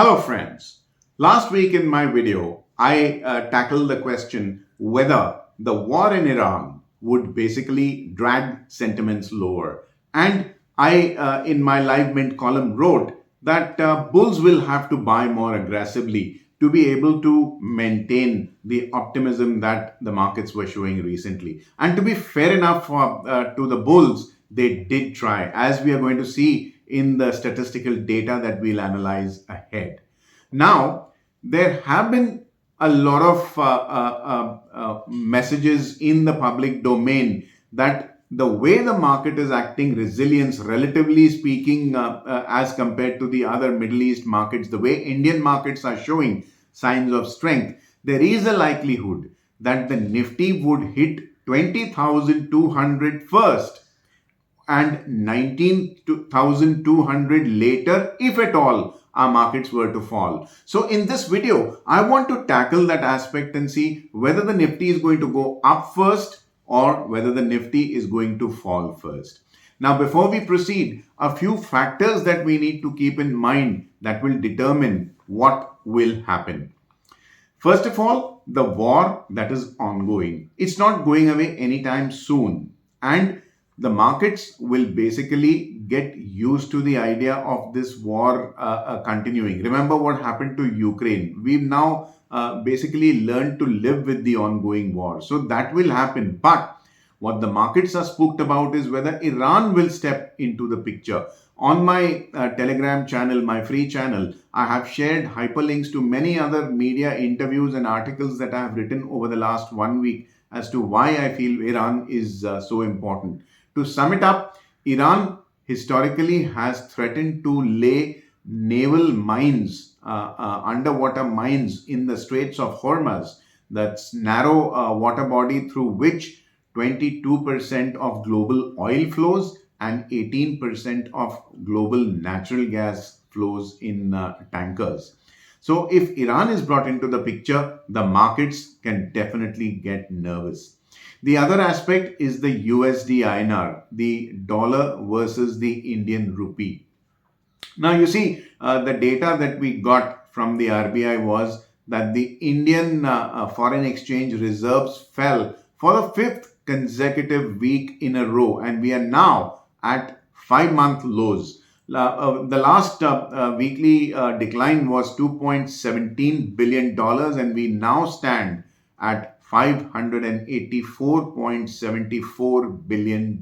Hello friends. Last week in my video, I tackled the question whether the war in Iran would basically drag sentiments lower. And I, in my live mint column, wrote that bulls will have to buy more aggressively to be able to maintain the optimism that the markets were showing recently. And to be fair enough to the bulls, they did try, as we are going to see in the statistical data that we'll analyze ahead. Now, there have been a lot of messages in the public domain that the way the market is acting, resilience, relatively speaking, as compared to the other Middle East markets, the way Indian markets are showing signs of strength, there is a likelihood that the Nifty would hit 20,200 first and 19,200 later, if at all our markets were to fall. So in this video, I want to tackle that aspect and see whether the Nifty is going to go up first or whether the Nifty is going to fall first. Now, before we proceed, a few factors that we need to keep in mind that will determine what will happen. First of all, the war that is ongoing. It's not going away anytime soon. And the markets will basically get used to the idea of this war continuing. Remember what happened to Ukraine. We've now basically learned to live with the ongoing war. So that will happen. But what the markets are spooked about is whether Iran will step into the picture. On my Telegram channel, my free channel, I have shared hyperlinks to many other media interviews and articles that I have written over the last 1 week as to why I feel Iran is so important. To sum it up, Iran historically has threatened to lay naval mines, underwater mines in the Straits of Hormuz, that's narrow water body through which 22% of global oil flows and 18% of global natural gas flows in tankers. So if Iran is brought into the picture, the markets can definitely get nervous. The other aspect is the USD INR, the dollar versus the Indian rupee. Now, you see, the data that we got from the RBI was that the Indian foreign exchange reserves fell for the fifth consecutive week in a row, and we are now at 5-month lows. The last weekly decline was $2.17 billion, and we now stand at $584.74 billion.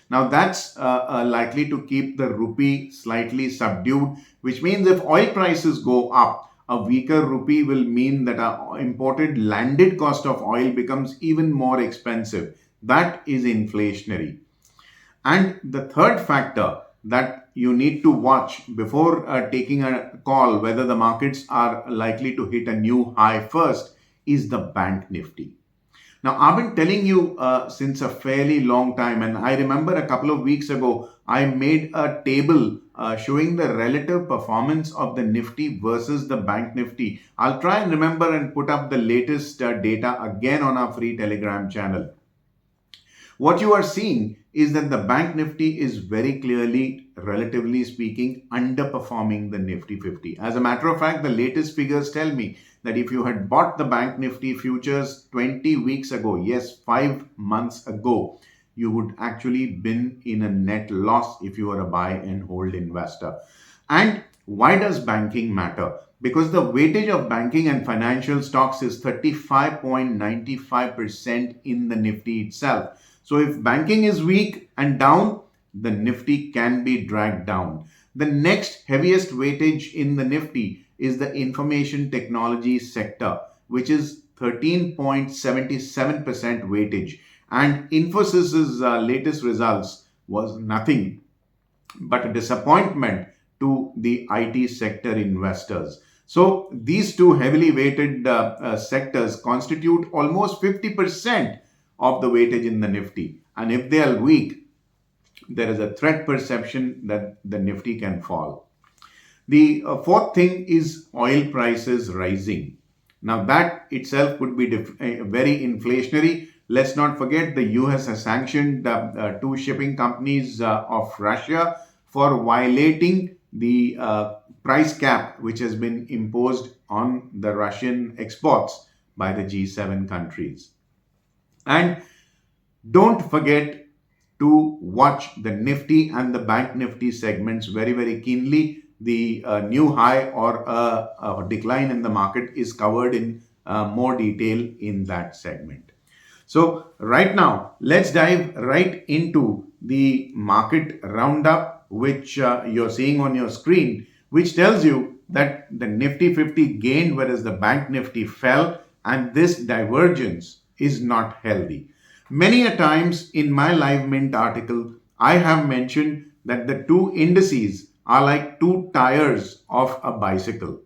Now that's likely to keep the rupee slightly subdued, which means if oil prices go up, a weaker rupee will mean that our imported landed cost of oil becomes even more expensive. That is inflationary. And the third factor that you need to watch before taking a call whether the markets are likely to hit a new high first is the bank Nifty. Now, I've been telling you since a fairly long time, and I remember a couple of weeks ago, I made a table showing the relative performance of the Nifty versus the bank Nifty. I'll try and remember and put up the latest data again on our free Telegram channel. What you are seeing is that the bank Nifty is very clearly, relatively speaking, underperforming the Nifty 50. As a matter of fact, the latest figures tell me that if you had bought the bank Nifty futures 20 weeks ago, yes, 5 months ago, you would actually been in a net loss if you were a buy and hold investor. And why does banking matter? Because the weightage of banking and financial stocks is 35.95% in the Nifty itself. So if banking is weak and down, the Nifty can be dragged down. The next heaviest weightage in the Nifty is the information technology sector, which is 13.77% weightage. And Infosys's latest results was nothing but a disappointment to the IT sector investors. So these two heavily weighted sectors constitute almost 50% of the weightage in the Nifty. And if they are weak, there is a threat perception that the Nifty can fall. The fourth thing is oil prices rising. Now that itself could be very inflationary. Let's not forget the US has sanctioned two shipping companies of Russia for violating the price cap which has been imposed on the Russian exports by the G7 countries. And don't forget to watch the Nifty and the Bank Nifty segments very, very keenly. The new high or a decline in the market is covered in more detail in that segment. So right now, let's dive right into the market roundup, which you're seeing on your screen, which tells you that the Nifty 50 gained, whereas the Bank Nifty fell, and this divergence is not healthy. Many a times in my Live Mint article, I have mentioned that the two indices are like two tires of a bicycle.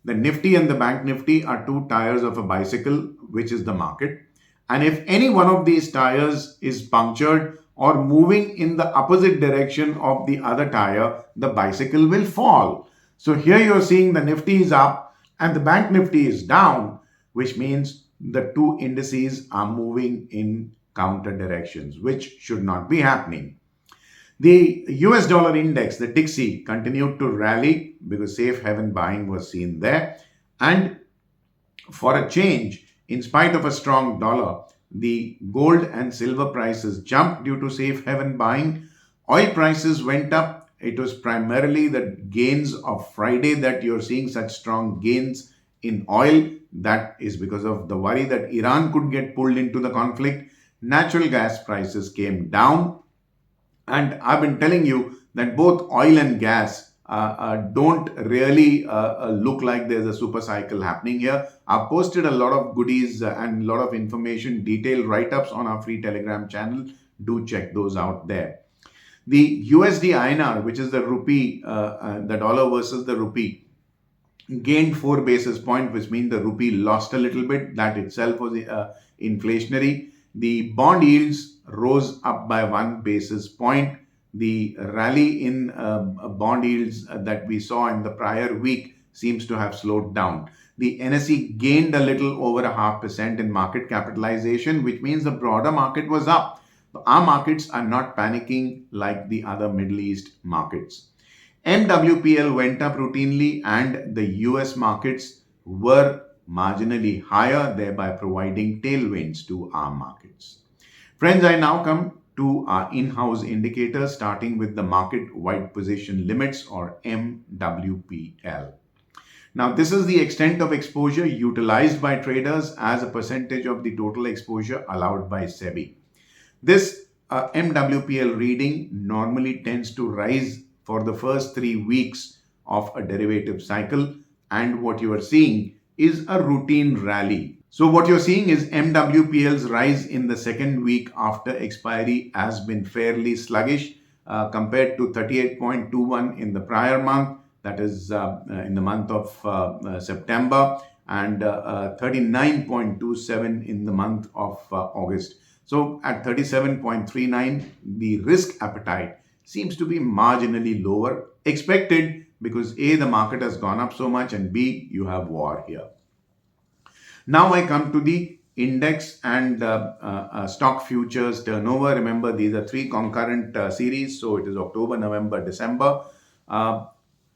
The Nifty and the Bank Nifty are two tires of a bicycle, which is the market. And if any one of these tires is punctured or moving in the opposite direction of the other tire, the bicycle will fall. So here you're seeing the Nifty is up and the Bank Nifty is down, which means the two indices are moving in counter directions, which should not be happening. The US dollar index, the TIXI, continued to rally because safe haven buying was seen there. And for a change, in spite of a strong dollar, the gold and silver prices jumped due to safe haven buying. Oil prices went up. It was primarily the gains of Friday that you're seeing such strong gains in oil. That is because of the worry that Iran could get pulled into the conflict. Natural gas prices came down. And I've been telling you that both oil and gas don't really look like there's a super cycle happening here. I've posted a lot of goodies and a lot of information, detailed write-ups on our free Telegram channel. Do check those out there. The USD INR, which is the rupee, the dollar versus the rupee, gained 4 basis points, which means the rupee lost a little bit. That itself was inflationary. The bond yields rose up by 1 basis point. The rally in bond yields that we saw in the prior week seems to have slowed down. The NSE gained a little over 0.5% in market capitalization, which means the broader market was up. Our markets are not panicking like the other Middle East markets. MWPL went up routinely and the US markets were marginally higher, thereby providing tailwinds to our markets. Friends, I now come to our in-house indicators, starting with the market-wide position limits or MWPL. Now, this is the extent of exposure utilized by traders as a percentage of the total exposure allowed by SEBI. This MWPL reading normally tends to rise for the first 3 weeks of a derivative cycle, and what you are seeing is a routine rally. So what you're seeing is MWPL's rise in the second week after expiry has been fairly sluggish compared to 38.21 in the prior month, that is in the month of September, and 39.27 in the month of August. So at 37.39, the risk appetite seems to be marginally lower, expected because A, the market has gone up so much, and B, you have war here. Now I come to the index and stock futures turnover. Remember, these are 3 concurrent series, so it is October, November, December.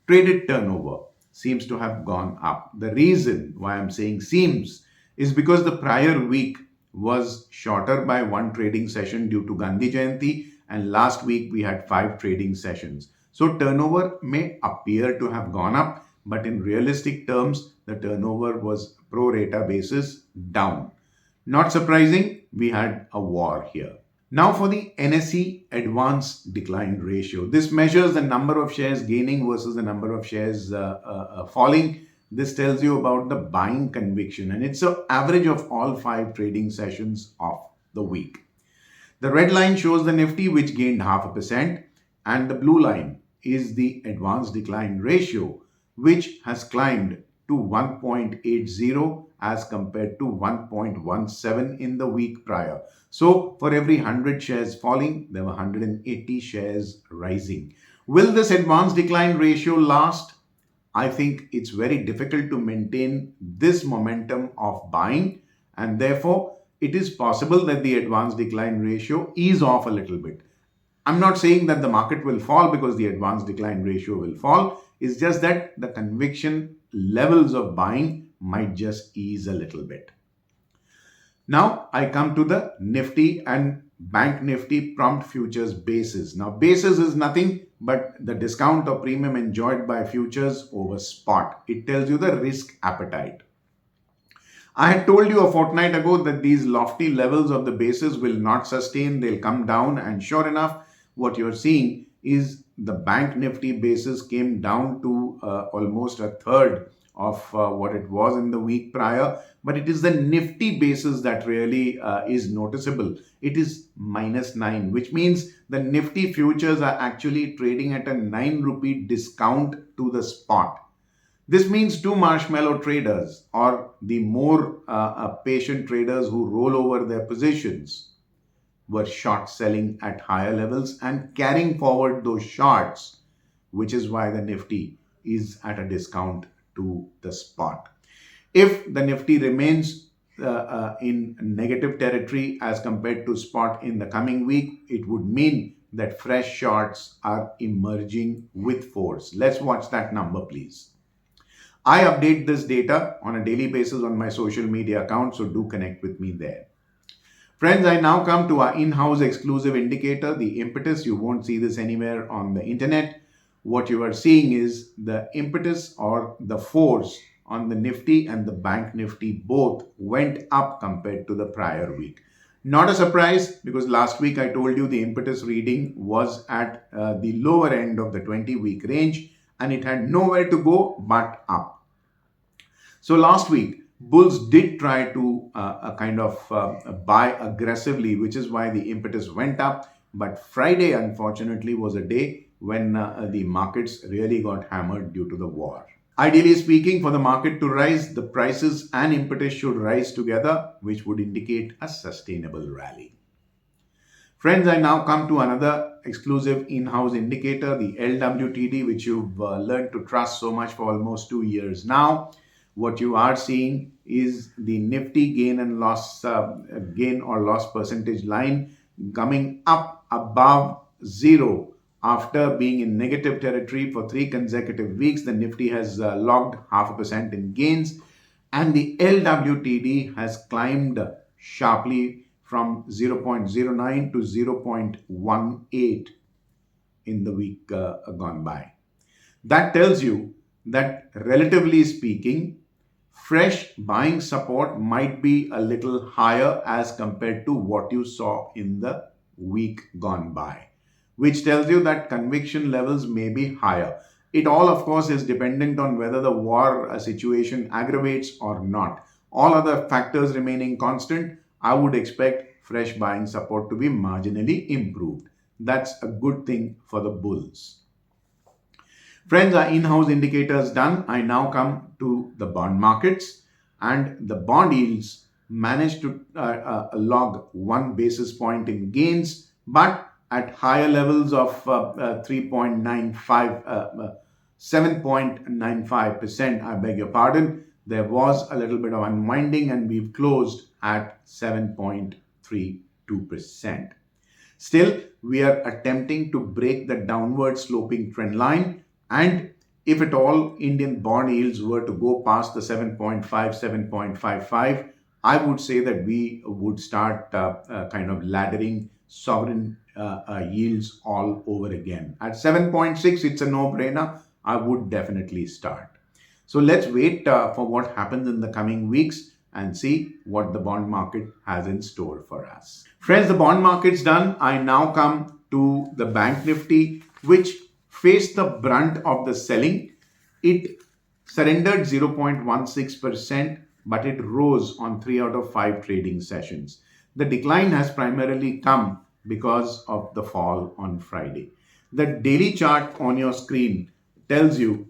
Traded turnover seems to have gone up. The reason why I'm saying seems is because the prior week was shorter by 1 trading session due to Gandhi Jayanti, and last week we had 5 trading sessions. So turnover may appear to have gone up, but in realistic terms, the turnover was pro rata basis down. Not surprising, we had a war here. Now for the NSE advanced decline ratio. This measures the number of shares gaining versus the number of shares falling. This tells you about the buying conviction, and it's an average of all 5 trading sessions of the week. The red line shows the Nifty, which gained 0.5%, and the blue line is the advanced decline ratio, which has climbed to 1.80 as compared to 1.17 in the week prior. So for every 100 shares falling, there were 180 shares rising. Will this advanced decline ratio last? I think it's very difficult to maintain this momentum of buying, and therefore it is possible that the advanced decline ratio ease off a little bit. I'm not saying that the market will fall because the advanced decline ratio will fall. It's just that the conviction levels of buying might just ease a little bit. Now I come to the Nifty and Bank Nifty prompt futures basis. Now basis is nothing but the discount or premium enjoyed by futures over spot. It tells you the risk appetite. I had told you a fortnight ago that these lofty levels of the basis will not sustain, they'll come down, and sure enough, what you're seeing is the Bank Nifty basis came down to almost a third of what it was in the week prior. But it is the Nifty basis that really is noticeable. It is -9, which means the Nifty futures are actually trading at a 9 rupee discount to the spot. This means two Marshmallow traders, or the more patient traders who roll over their positions, were short selling at higher levels and carrying forward those shorts, which is why the Nifty is at a discount to the spot. If the Nifty remains in negative territory as compared to spot in the coming week, it would mean that fresh shorts are emerging with force. Let's watch that number, please. I update this data on a daily basis on my social media account, so do connect with me there. Friends, I now come to our in-house exclusive indicator, the impetus. You won't see this anywhere on the internet. What you are seeing is the impetus or the force on the Nifty and the Bank Nifty both went up compared to the prior week. Not a surprise, because last week I told you the impetus reading was at the lower end of the 20-week range and it had nowhere to go but up. So last week, bulls did try to buy aggressively, which is why the impetus went up. But Friday, unfortunately, was a day when the markets really got hammered due to the war. Ideally speaking, for the market to rise, the prices and impetus should rise together, which would indicate a sustainable rally. Friends, I now come to another exclusive in-house indicator, the LWTD, which you've learned to trust so much for almost 2 years now. What you are seeing is the Nifty gain or loss percentage line coming up above zero after being in negative territory for 3 consecutive weeks. The Nifty has logged 0.5% in gains, and the LWTD has climbed sharply from 0.09 to 0.18 in the week gone by. That tells you that, relatively speaking, fresh buying support might be a little higher as compared to what you saw in the week gone by, which tells you that conviction levels may be higher. It all, of course, is dependent on whether the war situation aggravates or not. All other factors remaining constant, I would expect fresh buying support to be marginally improved. That's a good thing for the bulls. Friends, our in-house indicators done. I now come to the bond markets, and the bond yields managed to log 1 basis point in gains, but at higher levels of 7.95%, I beg your pardon. There was a little bit of unwinding and we've closed at 7.32%. Still, we are attempting to break the downward sloping trend line. And if at all Indian bond yields were to go past the 7.5, 7.55, I would say that we would start laddering sovereign yields all over again. At 7.6, it's a no-brainer. I would definitely start. So let's wait for what happens in the coming weeks and see what the bond market has in store for us. Friends, the bond market's done. I now come to the Bank Nifty, which faced the brunt of the selling. It surrendered 0.16%, but it rose on 3 out of 5 trading sessions. The decline has primarily come because of the fall on Friday. The daily chart on your screen tells you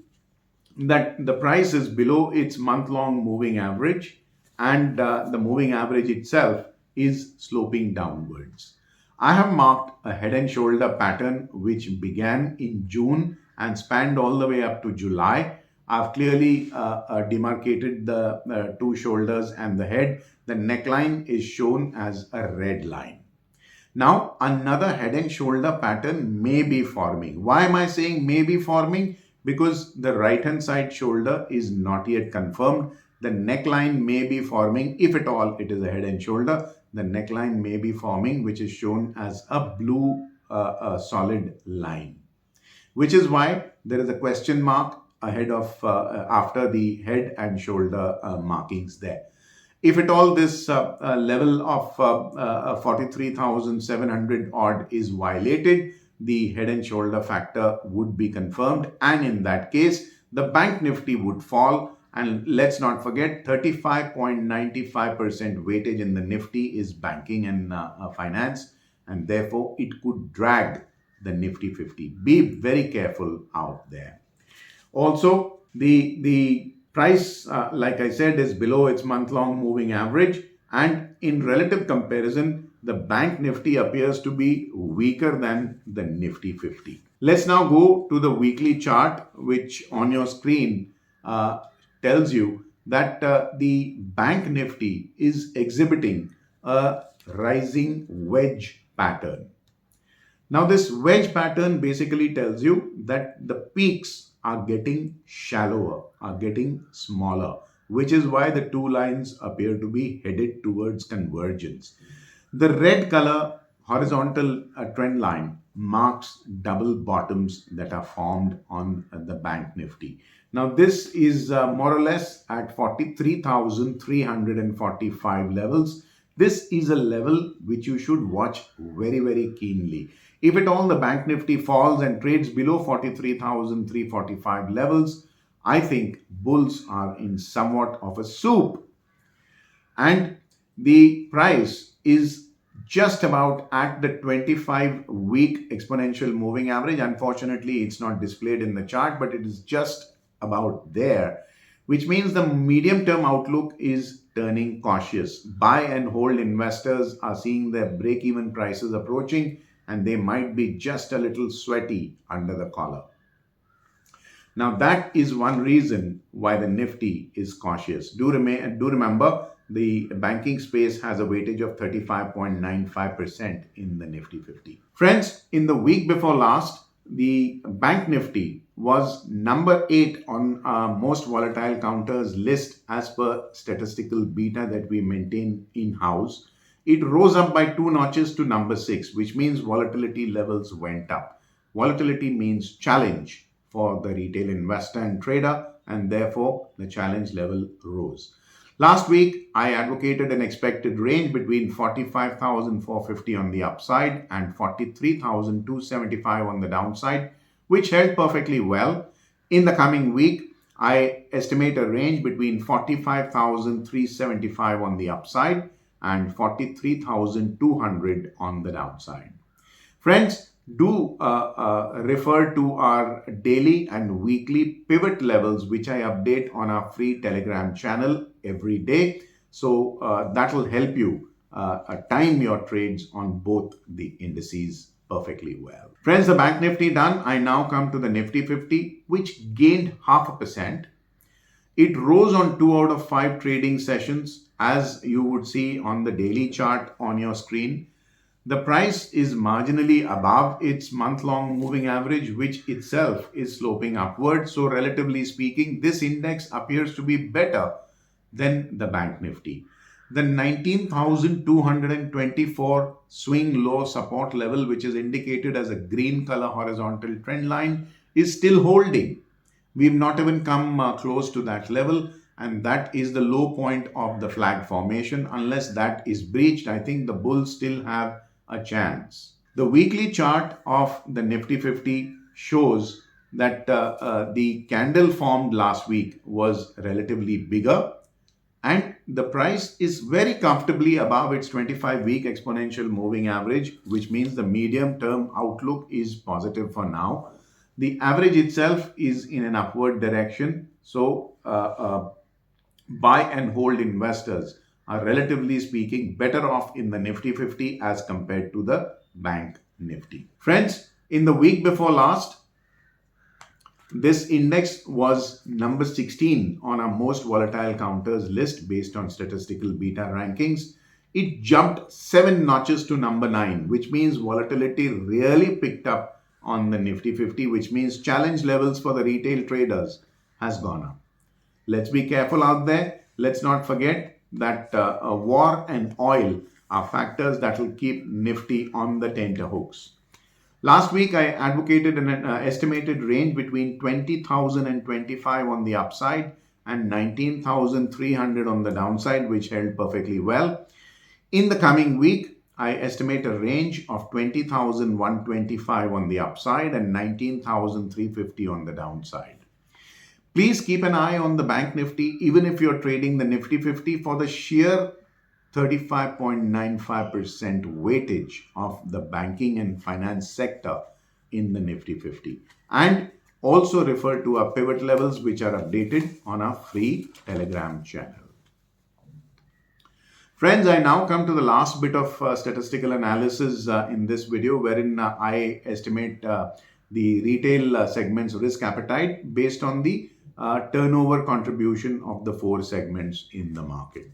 that the price is below its month-long moving average, and the moving average itself is sloping downwards. I have marked a head and shoulder pattern which began in June and spanned all the way up to July. I've clearly demarcated the 2 shoulders and the head. The neckline is shown as a red line. Now, another head and shoulder pattern may be forming. Why am I saying may be forming? because the right hand side shoulder is not yet confirmed. The neckline may be forming, if at all it is a head and shoulder, the neckline may be forming, which is shown as a blue solid line, which is why there is a question mark ahead of after the head and shoulder markings there. If at all this level of 43,700 odd is violated, the head and shoulder factor would be confirmed, and in that case the bank nifty would fall. And let's not forget, 35.95% weightage in the nifty is banking and finance, and therefore it could drag the nifty 50. Be very careful out there. Also, the price, like I said, is below its month-long moving average, and in relative comparison, the bank nifty appears to be weaker than the nifty 50. Let's now go to the weekly chart, which on your screen tells you that the bank nifty is exhibiting a rising wedge pattern. Now, this wedge pattern basically tells you that the peaks are getting shallower, are getting smaller, which is why the two lines appear to be headed towards convergence. The red color horizontal trend line marks double bottoms that are formed on the bank nifty. Now, this is more or less at 43,345 levels. This is a level which you should watch very, very keenly. If at all the bank nifty falls and trades below 43,345 levels, I think bulls are in somewhat of a soup. And the price is just about at the 25-week exponential moving average. Unfortunately, it's not displayed in the chart, but it is just about there, which means the medium-term outlook is turning cautious. Buy and hold investors are seeing their break-even prices approaching, and they might be just a little sweaty under the collar. Now, that is one reason why the Nifty is cautious. Do remember, the banking space has a weightage of 35.95% in the Nifty 50. Friends, in the week before last, the Bank Nifty was number 8 on most volatile counters list as per statistical beta that we maintain in-house. It rose up by 2 notches to number 6, which means volatility levels went up. Volatility means challenge for the retail investor and trader, and therefore the challenge level rose. Last week, I advocated an expected range between 45,450 on the upside and 43,275 on the downside, which held perfectly well. In the coming week, I estimate a range between 45,375 on the upside and 43,200 on the downside. Friends, do refer to our daily and weekly pivot levels, which I update on our free Telegram channel every day. So that will help you time your trades on both the indices perfectly well. Friends, the Bank Nifty done. I now come to the Nifty 50, which gained 0.5%. It rose on 2 out of 5 trading sessions, as you would see on the daily chart on your screen. The price is marginally above its month-long moving average, which itself is sloping upward. So relatively speaking, this index appears to be better than the Bank Nifty. The 19,224 swing low support level, which is indicated as a green color horizontal trend line, is still holding. We've not even come close to that level, and that is the low point of the flag formation. Unless that is breached, I think the bulls still have a chance. The weekly chart of the Nifty 50 shows that the candle formed last week was relatively bigger, and the price is very comfortably above its 25-week exponential moving average, which means the medium-term outlook is positive for now. The average itself is in an upward direction, so buy and hold investors are relatively speaking better off in the Nifty 50 as compared to the Bank Nifty. Friends, in the week before last, this index was number 16 on our most volatile counters list based on statistical beta rankings. It jumped 7 notches to number 9, which means volatility really picked up on the Nifty 50, which means challenge levels for the retail traders has gone up. Let's be careful out there. Let's not forget that a war and oil are factors that will keep Nifty on the tenterhooks. Last week, I advocated an estimated range between 20,000 and 25 on the upside and 19,300 on the downside, which held perfectly well. In the coming week, I estimate a range of 20,125 on the upside and 19,350 on the downside. Please keep an eye on the Bank Nifty, even if you're trading the Nifty 50, for the sheer 35.95% weightage of the banking and finance sector in the Nifty 50. And also refer to our pivot levels, which are updated on our free Telegram channel. Friends, I now come to the last bit of statistical analysis in this video, wherein I estimate the retail segment's risk appetite based on the turnover contribution of the four segments in the market.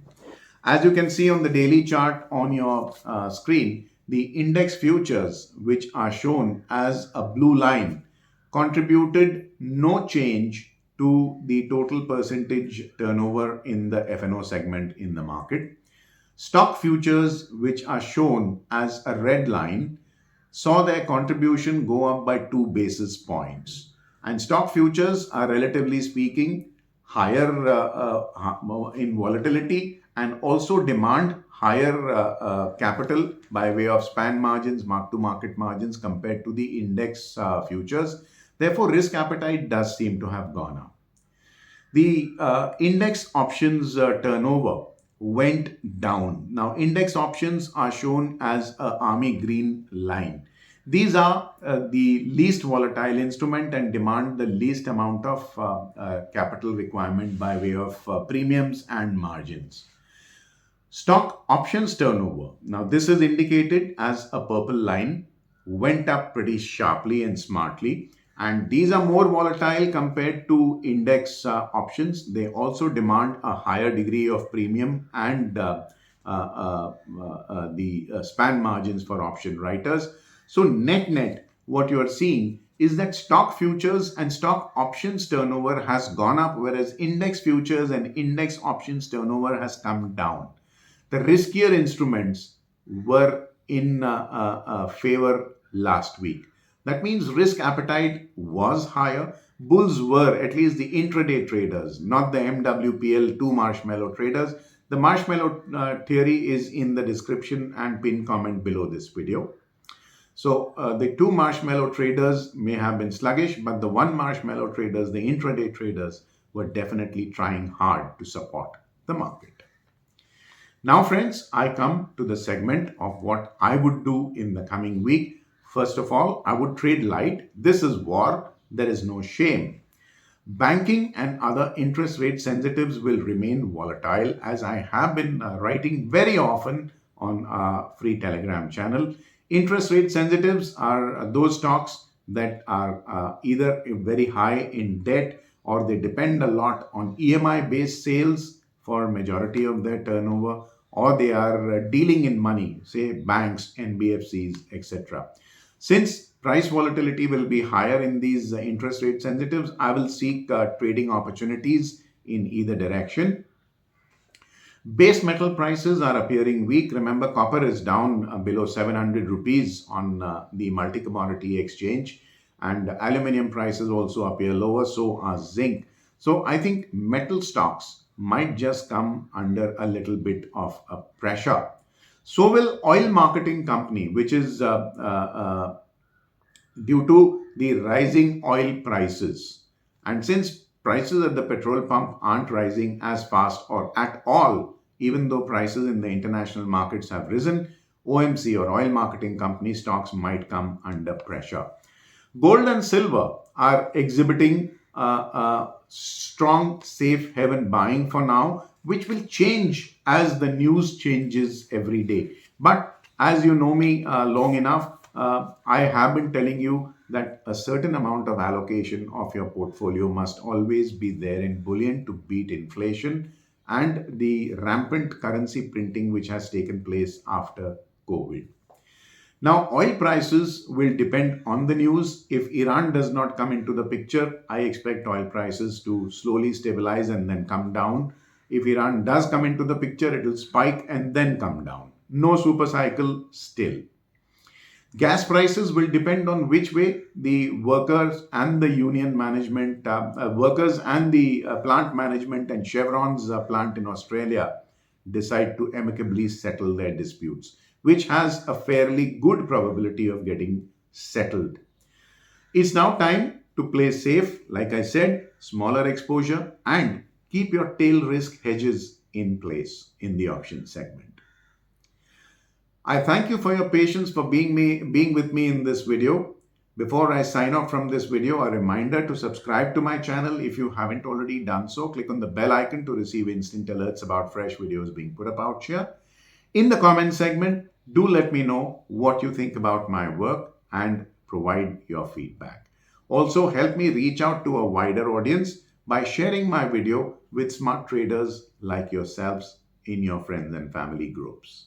As you can see on the daily chart on your screen, the index futures, which are shown as a blue line, contributed no change to the total percentage turnover in the F&O segment in the market. Stock futures, which are shown as a red line, saw their contribution go up by 2 basis points. And stock futures are, relatively speaking, higher in volatility and also demand higher capital by way of span margins, mark-to-market margins compared to the index futures. Therefore, risk appetite does seem to have gone up. The index options turnover went down. Now, index options are shown as an army green line. These are the least volatile instrument and demand the least amount of capital requirement by way of premiums and margins. Stock options turnover, now this is indicated as a purple line, went up pretty sharply and smartly. And these are more volatile compared to index options. They also demand a higher degree of premium and the span margins for option writers. So net, what you are seeing is that stock futures and stock options turnover has gone up, whereas index futures and index options turnover has come down. The riskier instruments were in favor last week. That means risk appetite was higher. Bulls were, at least the intraday traders, not the MWPL 2 Marshmallow traders. The Marshmallow theory is in the description and pinned comment below this video. So the 2 Marshmallow traders may have been sluggish, but the 1 Marshmallow traders, the intraday traders, were definitely trying hard to support the market. Now, friends, I come to the segment of what I would do in the coming week. First of all, I would trade light. This is war. There is no shame. Banking and other interest rate sensitives will remain volatile, as I have been writing very often on our free Telegram channel. Interest rate sensitives are those stocks that are either very high in debt or they depend a lot on EMI-based sales for majority of their turnover, or they are dealing in money, say banks, NBFCs, etc. Since price volatility will be higher in these interest rate sensitives, I will seek trading opportunities in either direction. Base metal prices are appearing weak. Remember, copper is down below 700 rupees on the multi-commodity exchange, and aluminium prices also appear lower, so are zinc. So I think metal stocks might just come under a little bit of a pressure. So will oil marketing company, which is due to the rising oil prices. And since prices at the petrol pump aren't rising as fast or at all, even though prices in the international markets have risen, OMC or oil marketing company stocks might come under pressure. Gold and silver are exhibiting strong safe haven buying for now, which will change as the news changes every day. But as you know me long enough, I have been telling you that a certain amount of allocation of your portfolio must always be there in bullion to beat inflation and the rampant currency printing which has taken place after COVID. Now, oil prices will depend on the news. If Iran does not come into the picture, I expect oil prices to slowly stabilize and then come down. If Iran does come into the picture, it will spike and then come down. No super cycle still. Gas prices will depend on which way the workers and the union management, workers and the plant management and Chevron's plant in Australia decide to amicably settle their disputes, which has a fairly good probability of getting settled. It's now time to play safe, like I said, smaller exposure, and keep your tail risk hedges in place in the option segment. I thank you for your patience for being with me in this video. Before I sign off from this video, a reminder to subscribe to my channel if you haven't already done so. Click on the bell icon to receive instant alerts about fresh videos being put up out here. In the comment segment, do let me know what you think about my work and provide your feedback. Also, help me reach out to a wider audience by sharing my video with smart traders like yourselves in your friends and family groups.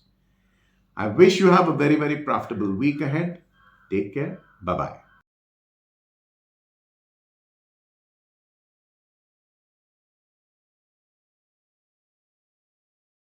I wish you have a very, very profitable week ahead. Take care. Bye-bye.